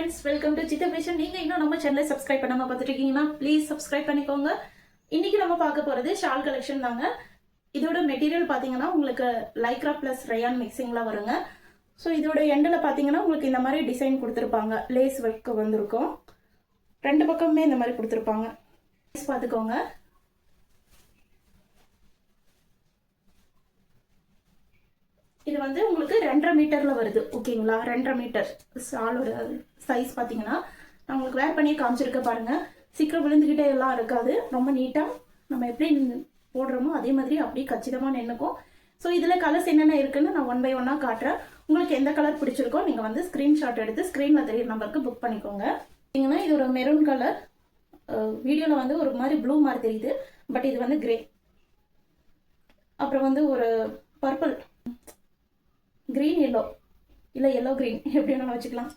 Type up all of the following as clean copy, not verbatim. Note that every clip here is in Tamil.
friends, welcome to Chitha Fashion. நீங்க இன்னும் நம்ம சேனலை சப்ஸ்கிரைப் பண்ணாம பார்த்துட்டு இருக்கீங்கன்னா ப்ளீஸ் சப்ஸ்கிரைப் பண்ணிக்கோங்க. இன்னைக்கு நம்ம பார்க்க போறது ஷால் கலெக்ஷன் தாங்க. இதோட மெட்டீரியல் பாத்தீங்கன்னா உங்களுக்கு லைக்ரா பிளஸ் ரயான் மிக்சிங்ல வருங்க. ஸோ இதோட எண்டில் பாத்தீங்கன்னா உங்களுக்கு இந்த மாதிரி டிசைன் கொடுத்துருப்பாங்க. லேஸ் ஒர்க் வந்திருக்கும். ரெண்டு பக்கமுமே இந்த மாதிரி கொடுத்துருப்பாங்க. பார்த்துக்கோங்க. இது வந்து உங்களுக்கு 2.5 மீட்டர்ல வருது. ஓகேங்களா, 2.5 மீட்டர் ஷாலோட சைஸ் பாத்தீங்கன்னா நான் உங்களுக்கு வேர் பண்ணி காமிச்சிருக்க பாருங்க. சீக்கிரம் விழுந்துகிட்டே எல்லாம் இருக்காது. ரொம்ப நீட்டா நம்ம எப்படி போடுறோமோ அதே மாதிரி அப்படியே கச்சிதமா நின்னுக்கும். ஸோ இதுல கலர்ஸ் என்னென்ன இருக்குன்னு நான் 1 by 1 காட்டுறேன். உங்களுக்கு எந்த கலர் பிடிச்சிருக்கோ நீங்க வந்து ஸ்கிரீன்ஷாட் எடுத்து ஸ்கிரீன்ல தெரியுற நம்பருக்கு புக் பண்ணிக்கோங்க. பாத்தீங்கன்னா இது ஒரு மெரூன் கலர். வீடியோல வந்து ஒரு மாதிரி ப்ளூ மாதிரி தெரியுது, பட் இது வந்து கிரே. அப்புறம் வந்து ஒரு பர்பிள், கிரீன் எல்லோ, இல்ல எல்லோ கிரீன் எப்படி வேணாலும் வச்சுக்கலாம்.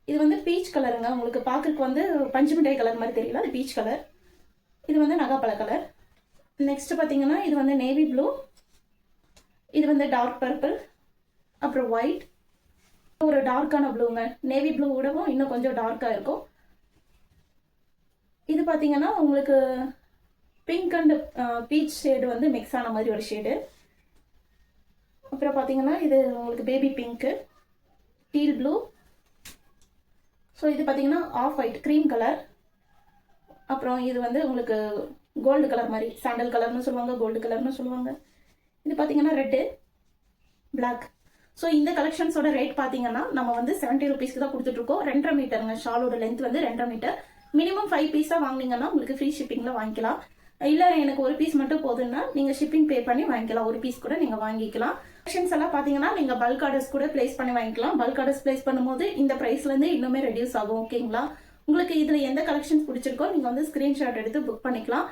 இது வந்து பீச் கலருங்க. உங்களுக்கு பார்க்கறதுக்கு வந்து பஞ்சு மிட்டாய் கலர் மாதிரி தெரியல, அது பீச் கலர். இது வந்து நகாப்பழ கலர். நெக்ஸ்ட் பாத்தீங்கன்னா இது வந்து நேவி ப்ளூ, இது வந்து டார்க் பர்பிள், அப்புறம் ஒயிட், ஒரு டார்க்கான ப்ளூங்க. நேவி ப்ளூ விடவும் இன்னும் கொஞ்சம் டார்க்கா இருக்கும். இது பாத்தீங்கன்னா உங்களுக்கு பிங்க் அண்ட் பீச் ஷேடு வந்து மிக்ஸ் ஆன மாதிரி ஒரு ஷேடு. அப்புறம் பாத்தீங்கன்னா இது உங்களுக்கு baby pink, deal blue. So இது பாத்தீங்கன்னா ஆஃப் ஒயிட் க்ரீம் கலர். அப்புறம் இது வந்து உங்களுக்கு கோல்டு கலர் மாதிரி, சாண்டல் கலர்னு சொல்லுவாங்க, கோல்டு கலர்னு சொல்லுவாங்க. இது பாத்தீங்கன்னா ரெட்டு, பிளாக். ஸோ இந்த கலெக்ஷன்ஸோட ரேட் பாத்தீங்கன்னா நம்ம வந்து 70 ருபீஸ்க்கு தான் கொடுத்துட்டு இருக்கோம். 2.5 மீட்டருங்க. ஷாலோட லென்த் வந்து 2.5 மீட்டர். மினிமம் 5 பீஸா வாங்கினீங்கன்னா உங்களுக்கு ஃப்ரீ ஷிப்பிங்ல வாங்கிக்கலாம். இல்ல எனக்கு ஒரு பீஸ் மட்டும் போதுன்னா நீங்க ஷிப்பிங் பே பண்ணி வாங்கிக்கலாம். ஒரு பீஸ் கூட நீங்க வாங்கிக்கலாம். கலெக்ஷன்ஸ் எல்லாம் பாத்தீங்கன்னா நீங்க பல்க் ஆர்டர்ஸ் கூட பிளேஸ் பண்ணி வாங்கிக்கலாம். பல்க் ஆர்டர்ஸ் பிளேஸ் பண்ணும்போது இந்த பிரைஸ்ல இருந்து இன்னுமே ரெடியூஸ் ஆகும். ஓகேங்களா, உங்களுக்கு இதுல எந்த கலெக்ஷன்ஸ் பிடிச்சிருக்கோ நீங்க வந்து ஸ்கிரீன்ஷாட் எடுத்து புக் பண்ணிக்கலாம்.